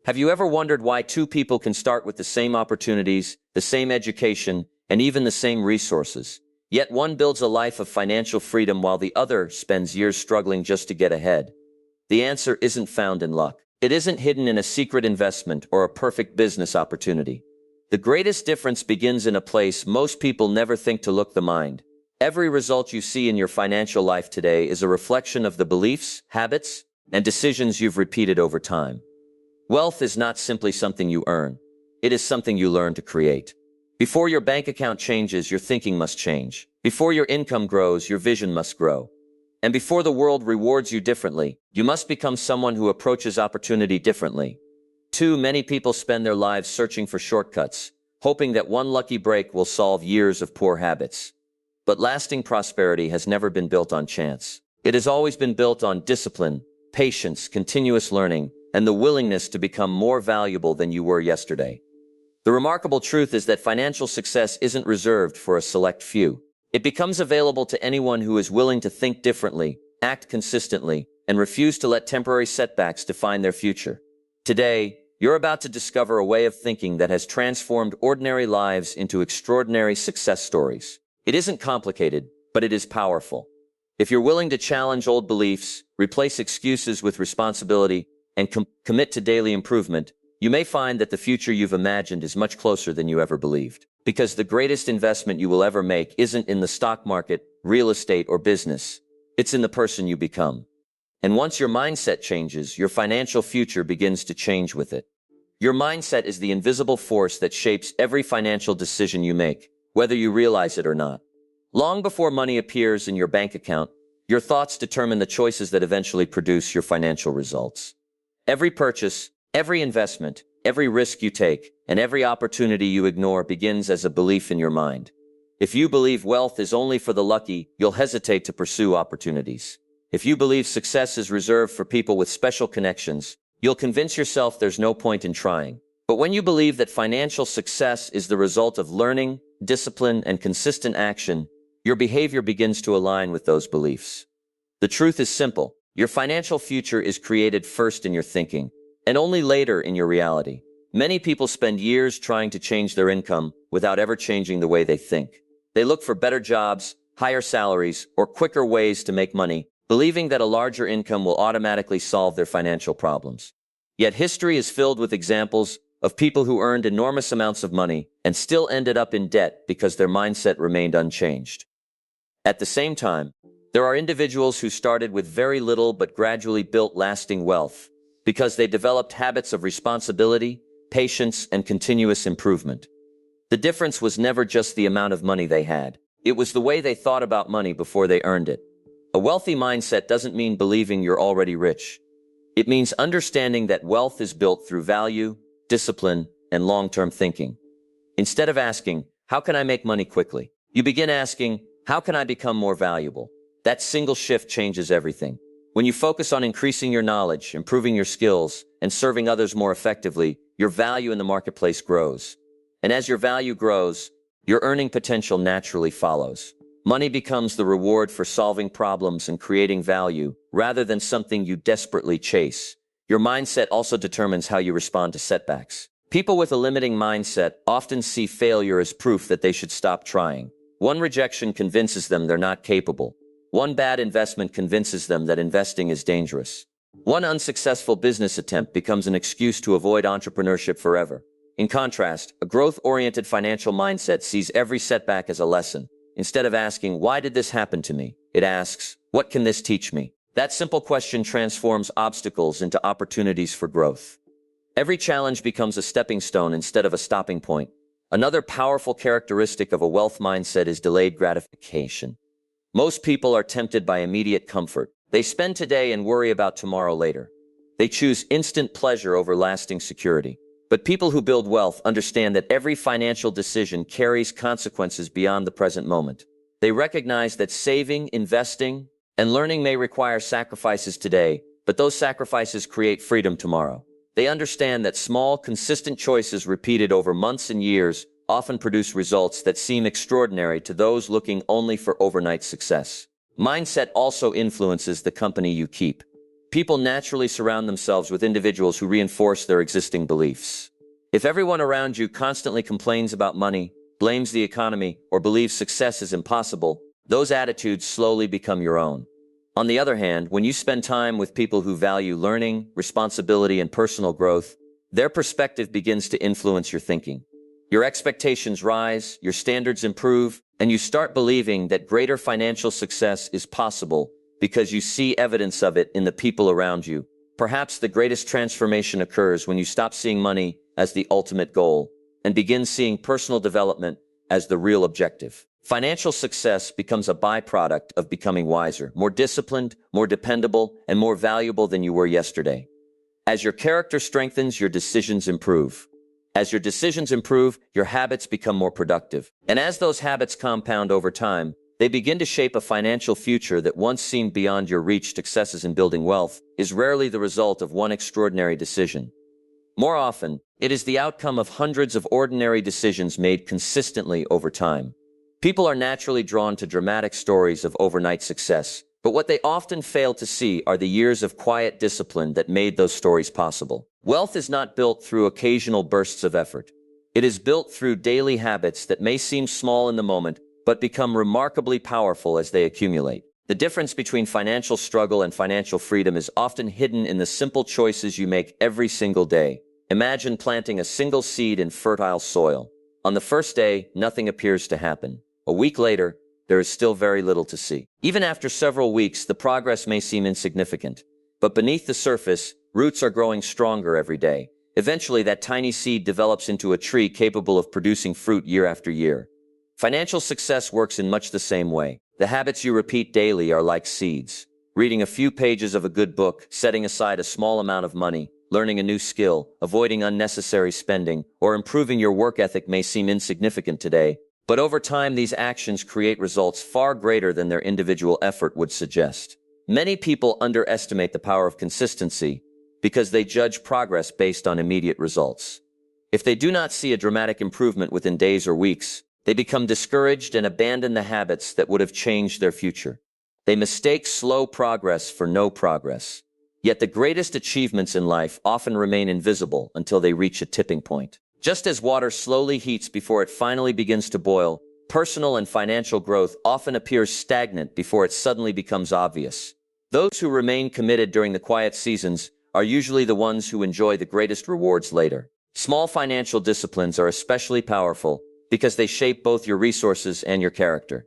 Have you ever wondered why two people can start with the same opportunities, the same education, and even the same resources, yet one builds a life of financial freedom while the other spends years struggling just to get ahead? The answer isn't found in luck. It isn't hidden in a secret investment or a perfect business opportunity. The greatest difference begins in a place most people never think to look: the mind. Every result you see in your financial life today is a reflection of the beliefs, habits, and decisions you've repeated over time. Wealth is not simply something you earn. It is something you learn to create. Before your bank account changes, your thinking must change. Before your income grows, your vision must grow. And before the world rewards you differently, you must become someone who approaches opportunity differently. Too many people spend their lives searching for shortcuts, hoping that one lucky break will solve years of poor habits. But lasting prosperity has never been built on chance. It has always been built on discipline, patience, continuous learning, and the willingness to become more valuable than you were yesterday. The remarkable truth is that financial success isn't reserved for a select few. It becomes available to anyone who is willing to think differently, act consistently, and refuse to let temporary setbacks define their future. Today, you're about to discover a way of thinking that has transformed ordinary lives into extraordinary success stories. It isn't complicated, but it is powerful. If you're willing to challenge old beliefs, replace excuses with responsibility, and commit to daily improvement, you may find that the future you've imagined is much closer than you ever believed. Because the greatest investment you will ever make isn't in the stock market, real estate, or business. It's in the person you become. And once your mindset changes, your financial future begins to change with it. Your mindset is the invisible force that shapes every financial decision you make, whether you realize it or not. Long before money appears in your bank account, your thoughts determine the choices that eventually produce your financial results. Every purchase, every investment, every risk you take, and every opportunity you ignore begins as a belief in your mind. If you believe wealth is only for the lucky, you'll hesitate to pursue opportunities. If you believe success is reserved for people with special connections, you'll convince yourself there's no point in trying. But when you believe that financial success is the result of learning, discipline, and consistent action, your behavior begins to align with those beliefs. The truth is simple. Your financial future is created first in your thinking, and only later in your reality. Many people spend years trying to change their income without ever changing the way they think. They look for better jobs, higher salaries, or quicker ways to make money, believing that a larger income will automatically solve their financial problems. Yet history is filled with examples of people who earned enormous amounts of money and still ended up in debt because their mindset remained unchanged. At the same time, there are individuals who started with very little but gradually built lasting wealth because they developed habits of responsibility, patience, and continuous improvement. The difference was never just the amount of money they had. It was the way they thought about money before they earned it. A wealthy mindset doesn't mean believing you're already rich. It means understanding that wealth is built through value, discipline, and long-term thinking. Instead of asking, how can I make money quickly? You begin asking, how can I become more valuable? That single shift changes everything. When you focus on increasing your knowledge, improving your skills, and serving others more effectively, your value in the marketplace grows. And as your value grows, your earning potential naturally follows. Money becomes the reward for solving problems and creating value, rather than something you desperately chase. Your mindset also determines how you respond to setbacks. People with a limiting mindset often see failure as proof that they should stop trying. One rejection convinces them they're not capable. One bad investment convinces them that investing is dangerous. One unsuccessful business attempt becomes an excuse to avoid entrepreneurship forever. In contrast, a growth-oriented financial mindset sees every setback as a lesson. Instead of asking, why did this happen to me? It asks, what can this teach me? That simple question transforms obstacles into opportunities for growth. Every challenge becomes a stepping stone instead of a stopping point. Another powerful characteristic of a wealth mindset is delayed gratification. Most people are tempted by immediate comfort. They spend today and worry about tomorrow later. They choose instant pleasure over lasting security. But people who build wealth understand that every financial decision carries consequences beyond the present moment. They recognize that saving, investing, and learning may require sacrifices today, but those sacrifices create freedom tomorrow. They understand that small, consistent choices repeated over months and years often produce results that seem extraordinary to those looking only for overnight success. Mindset also influences the company you keep. People naturally surround themselves with individuals who reinforce their existing beliefs. If everyone around you constantly complains about money, blames the economy, or believes success is impossible, those attitudes slowly become your own. On the other hand, when you spend time with people who value learning, responsibility, and personal growth, their perspective begins to influence your thinking. Your expectations rise, your standards improve, and you start believing that greater financial success is possible because you see evidence of it in the people around you. Perhaps the greatest transformation occurs when you stop seeing money as the ultimate goal and begin seeing personal development as the real objective. Financial success becomes a byproduct of becoming wiser, more disciplined, more dependable, and more valuable than you were yesterday. As your character strengthens, your decisions improve. As your decisions improve, your habits become more productive. And as those habits compound over time, they begin to shape a financial future that once seemed beyond your reach. Successes in building wealth is rarely the result of one extraordinary decision. More often, it is the outcome of hundreds of ordinary decisions made consistently over time. People are naturally drawn to dramatic stories of overnight success, but what they often fail to see are the years of quiet discipline that made those stories possible. Wealth is not built through occasional bursts of effort. It is built through daily habits that may seem small in the moment, but become remarkably powerful as they accumulate. The difference between financial struggle and financial freedom is often hidden in the simple choices you make every single day. Imagine planting a single seed in fertile soil. On the first day, nothing appears to happen. A week later, there is still very little to see. Even after several weeks, the progress may seem insignificant. But beneath the surface, roots are growing stronger every day. Eventually, that tiny seed develops into a tree capable of producing fruit year after year. Financial success works in much the same way. The habits you repeat daily are like seeds. Reading a few pages of a good book, setting aside a small amount of money, learning a new skill, avoiding unnecessary spending, or improving your work ethic may seem insignificant today, but over time these actions create results far greater than their individual effort would suggest. Many people underestimate the power of consistency because they judge progress based on immediate results. If they do not see a dramatic improvement within days or weeks, they become discouraged and abandon the habits that would have changed their future. They mistake slow progress for no progress. Yet the greatest achievements in life often remain invisible until they reach a tipping point. Just as water slowly heats before it finally begins to boil, personal and financial growth often appears stagnant before it suddenly becomes obvious. Those who remain committed during the quiet seasons are usually the ones who enjoy the greatest rewards later. Small financial disciplines are especially powerful because they shape both your resources and your character.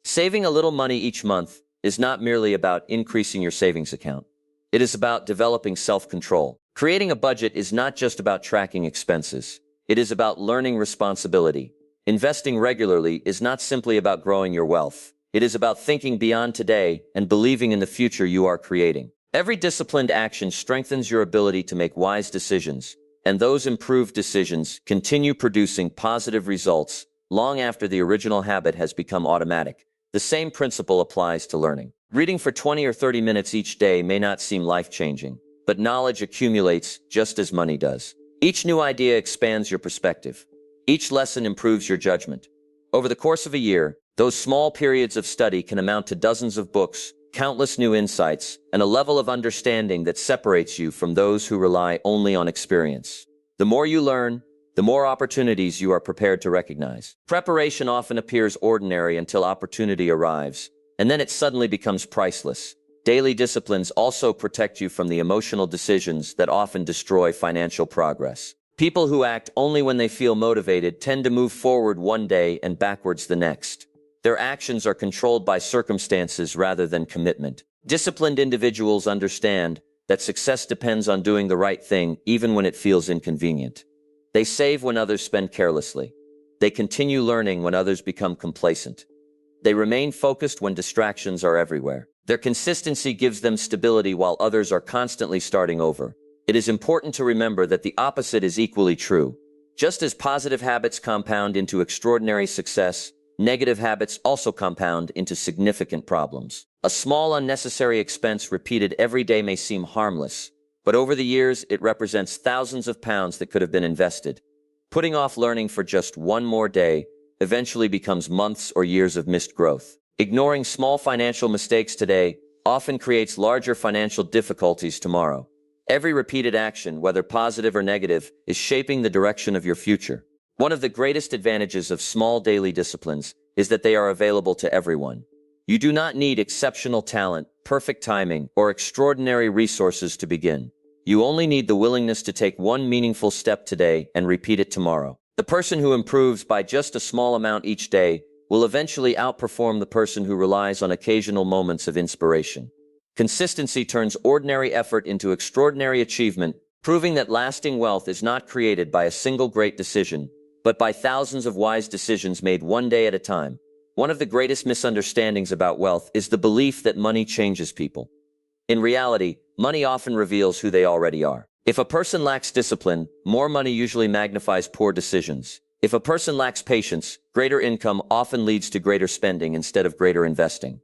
Saving a little money each month is not merely about increasing your savings account. It is about developing self-control. Creating a budget is not just about tracking expenses. It is about learning responsibility. Investing regularly is not simply about growing your wealth. It is about thinking beyond today and believing in the future you are creating. Every disciplined action strengthens your ability to make wise decisions, and those improved decisions continue producing positive results long after the original habit has become automatic. The same principle applies to learning. Reading for 20 or 30 minutes each day may not seem life-changing, but knowledge accumulates just as money does. Each new idea expands your perspective. Each lesson improves your judgment. Over the course of a year, those small periods of study can amount to dozens of books, countless new insights, and a level of understanding that separates you from those who rely only on experience. The more you learn, the more opportunities you are prepared to recognize. Preparation often appears ordinary until opportunity arrives, and then it suddenly becomes priceless. Daily disciplines also protect you from the emotional decisions that often destroy financial progress. People who act only when they feel motivated tend to move forward one day and backwards the next. Their actions are controlled by circumstances rather than commitment. Disciplined individuals understand that success depends on doing the right thing even when it feels inconvenient. They save when others spend carelessly. They continue learning when others become complacent. They remain focused when distractions are everywhere. Their consistency gives them stability while others are constantly starting over. It is important to remember that the opposite is equally true. Just as positive habits compound into extraordinary success, negative habits also compound into significant problems. A small unnecessary expense repeated every day may seem harmless, but over the years it represents thousands of pounds that could have been invested. Putting off learning for just one more day eventually becomes months or years of missed growth. Ignoring small financial mistakes today often creates larger financial difficulties tomorrow. Every repeated action, whether positive or negative, is shaping the direction of your future. One of the greatest advantages of small daily disciplines is that they are available to everyone. You do not need exceptional talent, perfect timing, or extraordinary resources to begin. You only need the willingness to take one meaningful step today and repeat it tomorrow. The person who improves by just a small amount each day will eventually outperform the person who relies on occasional moments of inspiration. Consistency turns ordinary effort into extraordinary achievement, proving that lasting wealth is not created by a single great decision, but by thousands of wise decisions made one day at a time. One of the greatest misunderstandings about wealth is the belief that money changes people. In reality, money often reveals who they already are. If a person lacks discipline, more money usually magnifies poor decisions. If a person lacks patience, greater income often leads to greater spending instead of greater investing.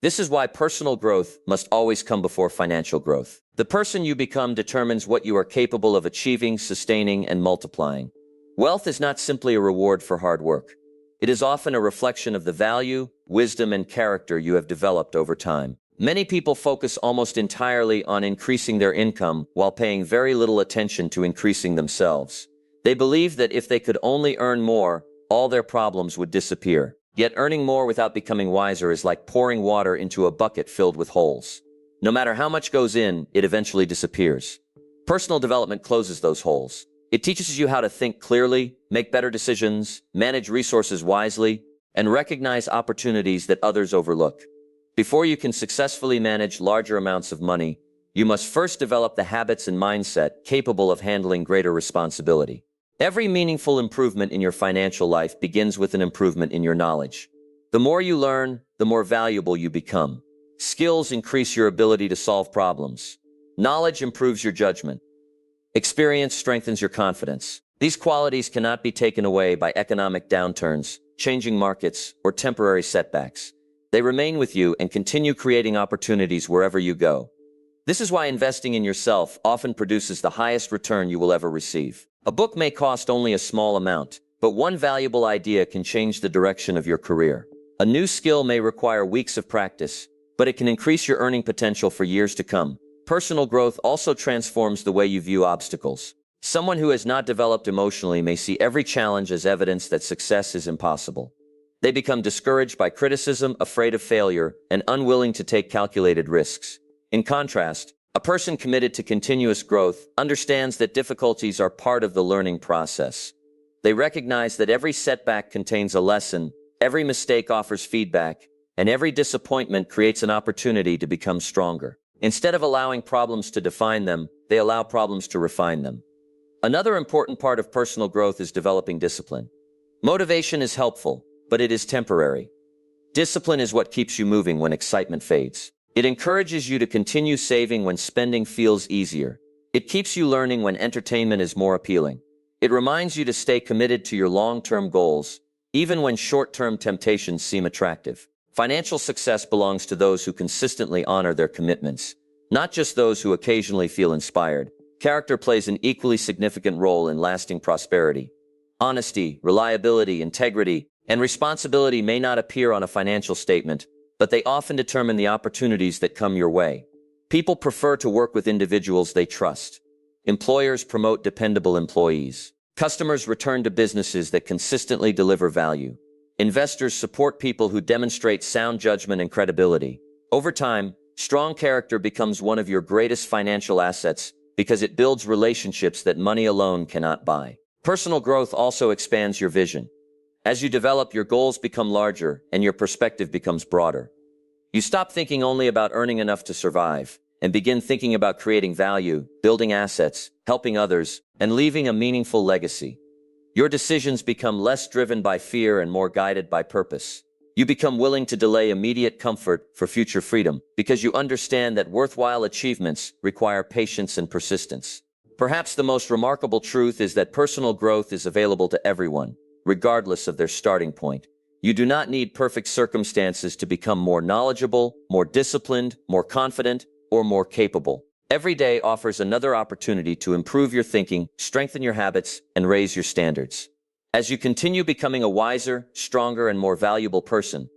This is why personal growth must always come before financial growth. The person you become determines what you are capable of achieving, sustaining, and multiplying. Wealth is not simply a reward for hard work. It is often a reflection of the value, wisdom, and character you have developed over time. Many people focus almost entirely on increasing their income while paying very little attention to increasing themselves. They believe that if they could only earn more, all their problems would disappear. Yet earning more without becoming wiser is like pouring water into a bucket filled with holes. No matter how much goes in, it eventually disappears. Personal development closes those holes. It teaches you how to think clearly, make better decisions, manage resources wisely, and recognize opportunities that others overlook. Before you can successfully manage larger amounts of money, you must first develop the habits and mindset capable of handling greater responsibility. Every meaningful improvement in your financial life begins with an improvement in your knowledge. The more you learn, the more valuable you become. Skills increase your ability to solve problems. Knowledge improves your judgment. Experience strengthens your confidence. These qualities cannot be taken away by economic downturns, changing markets, or temporary setbacks. They remain with you and continue creating opportunities wherever you go. This is why investing in yourself often produces the highest return you will ever receive. A book may cost only a small amount, but one valuable idea can change the direction of your career. A new skill may require weeks of practice, but it can increase your earning potential for years to come. Personal growth also transforms the way you view obstacles. Someone who has not developed emotionally may see every challenge as evidence that success is impossible. They become discouraged by criticism, afraid of failure, and unwilling to take calculated risks. In contrast, a person committed to continuous growth understands that difficulties are part of the learning process. They recognize that every setback contains a lesson, every mistake offers feedback, and every disappointment creates an opportunity to become stronger. Instead of allowing problems to define them, they allow problems to refine them. Another important part of personal growth is developing discipline. Motivation is helpful, but it is temporary. Discipline is what keeps you moving when excitement fades. It encourages you to continue saving when spending feels easier. It keeps you learning when entertainment is more appealing. It reminds you to stay committed to your long-term goals, even when short-term temptations seem attractive. Financial success belongs to those who consistently honor their commitments, not just those who occasionally feel inspired. Character plays an equally significant role in lasting prosperity. Honesty, reliability, integrity, and responsibility may not appear on a financial statement, but they often determine the opportunities that come your way. People prefer to work with individuals they trust. Employers promote dependable employees. Customers return to businesses that consistently deliver value. Investors support people who demonstrate sound judgment and credibility. Over time, strong character becomes one of your greatest financial assets because it builds relationships that money alone cannot buy. Personal growth also expands your vision. As you develop, your goals become larger and your perspective becomes broader. You stop thinking only about earning enough to survive and begin thinking about creating value, building assets, helping others, and leaving a meaningful legacy. Your decisions become less driven by fear and more guided by purpose. You become willing to delay immediate comfort for future freedom because you understand that worthwhile achievements require patience and persistence. Perhaps the most remarkable truth is that personal growth is available to everyone, regardless of their starting point. You do not need perfect circumstances to become more knowledgeable, more disciplined, more confident, or more capable. Every day offers another opportunity to improve your thinking, strengthen your habits, and raise your standards. As you continue becoming a wiser, stronger, and more valuable person,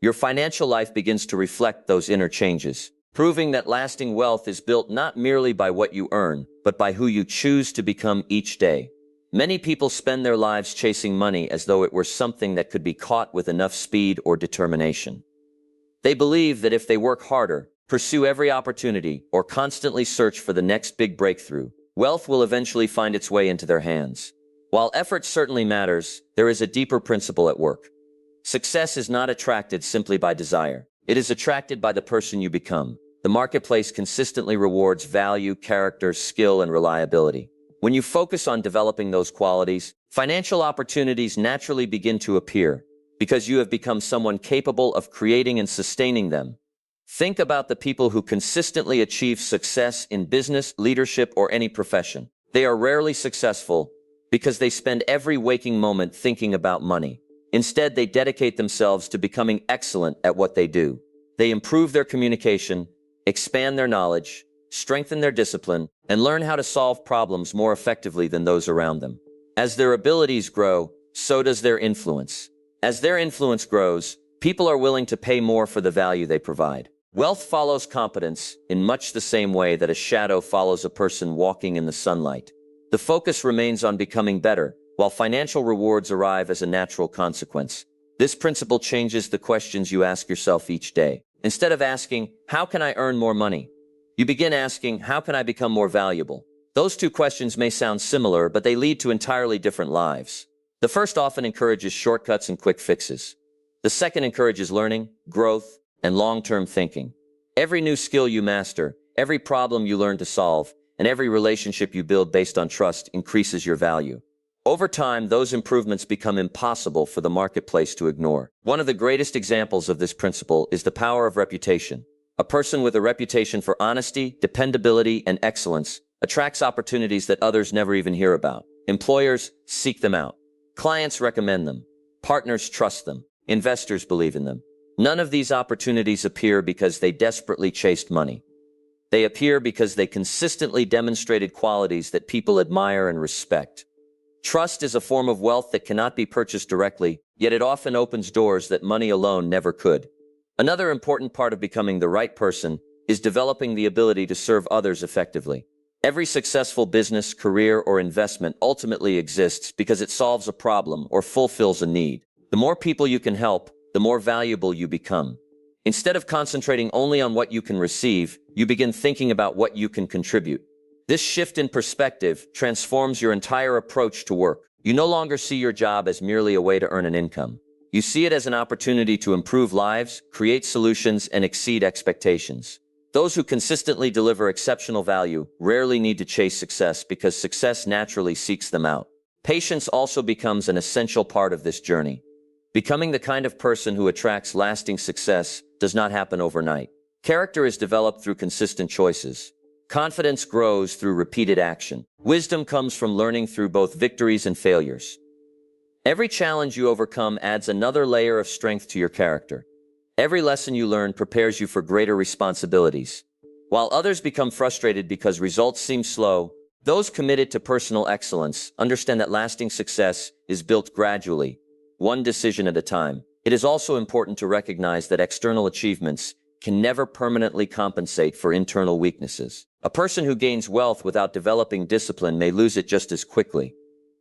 Your financial life begins to reflect those inner changes, proving that lasting wealth is built not merely by what you earn, but by who you choose to become each day. Many people spend their lives chasing money as though it were something that could be caught with enough speed or determination. They believe that if they work harder, pursue every opportunity, or constantly search for the next big breakthrough, wealth will eventually find its way into their hands. While effort certainly matters, there is a deeper principle at work. Success is not attracted simply by desire. It is attracted by the person you become. The marketplace consistently rewards value, character, skill, and reliability. When you focus on developing those qualities, financial opportunities naturally begin to appear, because you have become someone capable of creating and sustaining them. Think about the people who consistently achieve success in business, leadership, or any profession. They are rarely successful because they spend every waking moment thinking about money. Instead, they dedicate themselves to becoming excellent at what they do. They improve their communication, expand their knowledge, strengthen their discipline, and learn how to solve problems more effectively than those around them. As their abilities grow, so does their influence. As their influence grows, people are willing to pay more for the value they provide. Wealth follows competence in much the same way that a shadow follows a person walking in the sunlight. The focus remains on becoming better, while financial rewards arrive as a natural consequence. This principle changes the questions you ask yourself each day. Instead of asking, "How can I earn more money?" you begin asking, "How can I become more valuable?" Those two questions may sound similar, but they lead to entirely different lives. The first often encourages shortcuts and quick fixes. The second encourages learning, growth, and long-term thinking. Every new skill you master, every problem you learn to solve, and every relationship you build based on trust increases your value. Over time, those improvements become impossible for the marketplace to ignore. One of the greatest examples of this principle is the power of reputation. A person with a reputation for honesty, dependability, and excellence attracts opportunities that others never even hear about. Employers seek them out. Clients recommend them. Partners trust them. Investors believe in them. None of these opportunities appear because they desperately chased money. They appear because they consistently demonstrated qualities that people admire and respect. Trust is a form of wealth that cannot be purchased directly, yet it often opens doors that money alone never could. Another important part of becoming the right person is developing the ability to serve others effectively. Every successful business, career, or investment ultimately exists because it solves a problem or fulfills a need. The more people you can help, the more valuable you become. Instead of concentrating only on what you can receive, you begin thinking about what you can contribute. This shift in perspective transforms your entire approach to work. You no longer see your job as merely a way to earn an income. You see it as an opportunity to improve lives, create solutions, and exceed expectations. Those who consistently deliver exceptional value rarely need to chase success because success naturally seeks them out. Patience also becomes an essential part of this journey. Becoming the kind of person who attracts lasting success does not happen overnight. Character is developed through consistent choices. Confidence grows through repeated action. Wisdom comes from learning through both victories and failures. Every challenge you overcome adds another layer of strength to your character. Every lesson you learn prepares you for greater responsibilities. While others become frustrated because results seem slow, those committed to personal excellence understand that lasting success is built gradually, one decision at a time. It is also important to recognize that external achievements can never permanently compensate for internal weaknesses. A person who gains wealth without developing discipline may lose it just as quickly.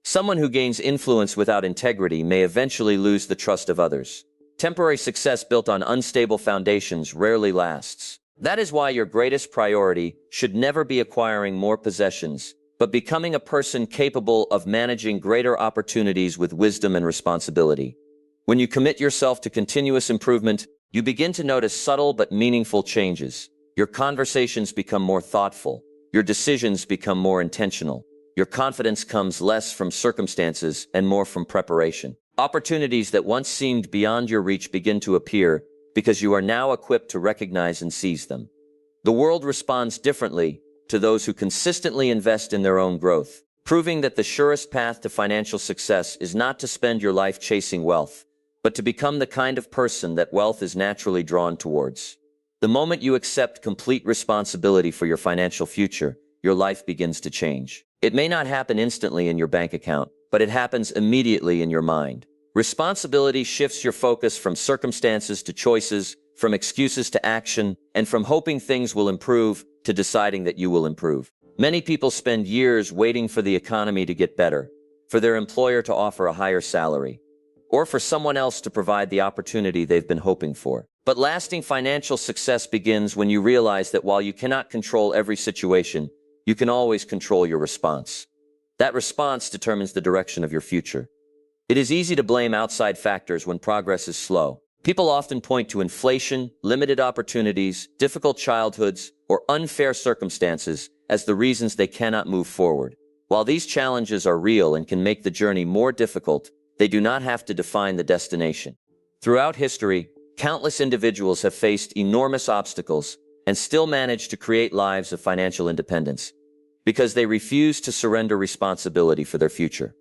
Someone who gains influence without integrity may eventually lose the trust of others. Temporary success built on unstable foundations rarely lasts. That is why your greatest priority should never be acquiring more possessions, but becoming a person capable of managing greater opportunities with wisdom and responsibility. When you commit yourself to continuous improvement, you begin to notice subtle but meaningful changes. Your conversations become more thoughtful. Your decisions become more intentional. Your confidence comes less from circumstances and more from preparation. Opportunities that once seemed beyond your reach begin to appear because you are now equipped to recognize and seize them. The world responds differently to those who consistently invest in their own growth, proving that the surest path to financial success is not to spend your life chasing wealth, but to become the kind of person that wealth is naturally drawn towards. The moment you accept complete responsibility for your financial future, your life begins to change. It may not happen instantly in your bank account, but it happens immediately in your mind. Responsibility shifts your focus from circumstances to choices, from excuses to action, and from hoping things will improve to deciding that you will improve. Many people spend years waiting for the economy to get better, for their employer to offer a higher salary, or for someone else to provide the opportunity they've been hoping for. But lasting financial success begins when you realize that while you cannot control every situation, you can always control your response. That response determines the direction of your future. It is easy to blame outside factors when progress is slow. People often point to inflation, limited opportunities, difficult childhoods, or unfair circumstances as the reasons they cannot move forward. While these challenges are real and can make the journey more difficult, they do not have to define the destination. Throughout history, countless individuals have faced enormous obstacles and still managed to create lives of financial independence because they refused to surrender responsibility for their future.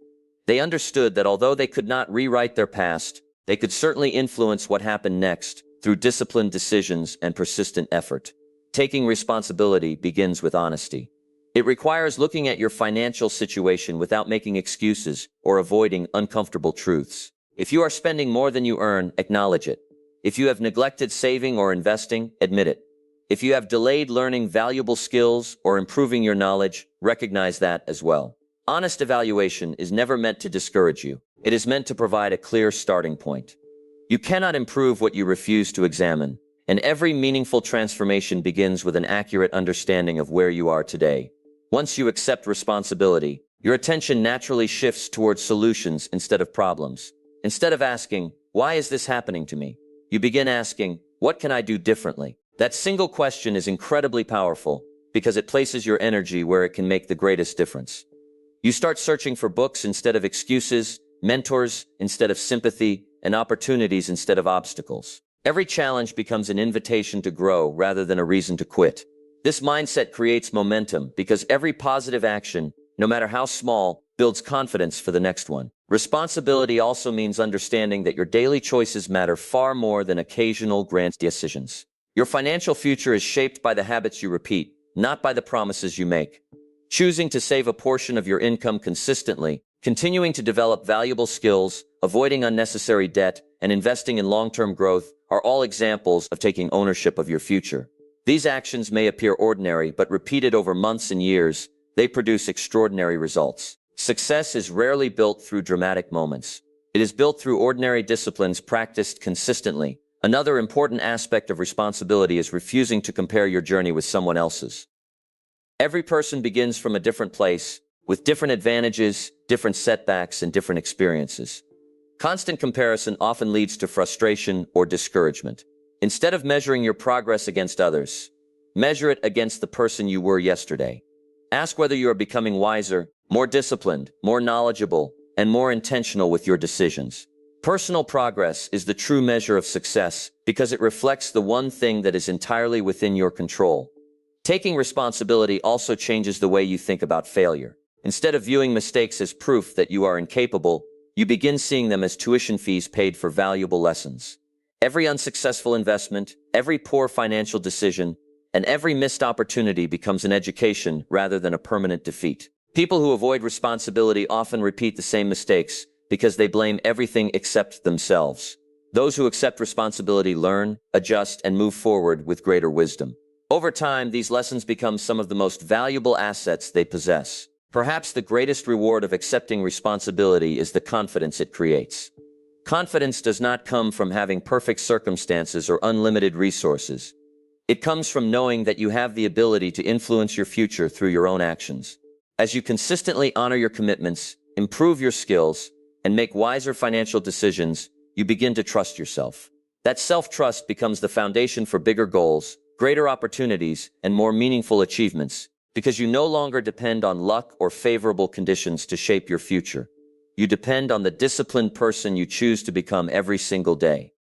They understood that although they could not rewrite their past, they could certainly influence what happened next through disciplined decisions and persistent effort. Taking responsibility begins with honesty. It requires looking at your financial situation without making excuses or avoiding uncomfortable truths. If you are spending more than you earn, acknowledge it. If you have neglected saving or investing, admit it. If you have delayed learning valuable skills or improving your knowledge, recognize that as well. Honest evaluation is never meant to discourage you. It is meant to provide a clear starting point. You cannot improve what you refuse to examine, and every meaningful transformation begins with an accurate understanding of where you are today. Once you accept responsibility, your attention naturally shifts towards solutions instead of problems. Instead of asking, "Why is this happening to me?" you begin asking, "What can I do differently?" That single question is incredibly powerful because it places your energy where it can make the greatest difference. You start searching for books instead of excuses, mentors instead of sympathy, and opportunities instead of obstacles. Every challenge becomes an invitation to grow rather than a reason to quit. This mindset creates momentum because every positive action, no matter how small, builds confidence for the next one. Responsibility also means understanding that your daily choices matter far more than occasional grand decisions. Your financial future is shaped by the habits you repeat, not by the promises you make. Choosing to save a portion of your income consistently, continuing to develop valuable skills, avoiding unnecessary debt, and investing in long-term growth are all examples of taking ownership of your future. These actions may appear ordinary, but repeated over months and years, they produce extraordinary results. Success is rarely built through dramatic moments. It is built through ordinary disciplines practiced consistently. Another important aspect of responsibility is refusing to compare your journey with someone else's. Every person begins from a different place, with different advantages, different setbacks, and different experiences. Constant comparison often leads to frustration or discouragement. Instead of measuring your progress against others, measure it against the person you were yesterday. Ask whether you are becoming wiser, more disciplined, more knowledgeable, and more intentional with your decisions. Personal progress is the true measure of success because it reflects the one thing that is entirely within your control. Taking responsibility also changes the way you think about failure. Instead of viewing mistakes as proof that you are incapable, you begin seeing them as tuition fees paid for valuable lessons. Every unsuccessful investment, every poor financial decision, and every missed opportunity becomes an education rather than a permanent defeat. People who avoid responsibility often repeat the same mistakes because they blame everything except themselves. Those who accept responsibility learn, adjust, and move forward with greater wisdom. Over time, these lessons become some of the most valuable assets they possess. Perhaps the greatest reward of accepting responsibility is the confidence it creates. Confidence does not come from having perfect circumstances or unlimited resources. It comes from knowing that you have the ability to influence your future through your own actions. As you consistently honor your commitments, improve your skills, and make wiser financial decisions, you begin to trust yourself. That self-trust becomes the foundation for bigger goals, greater opportunities, and more meaningful achievements, because you no longer depend on luck or favorable conditions to shape your future. You depend on the disciplined person you choose to become every single day.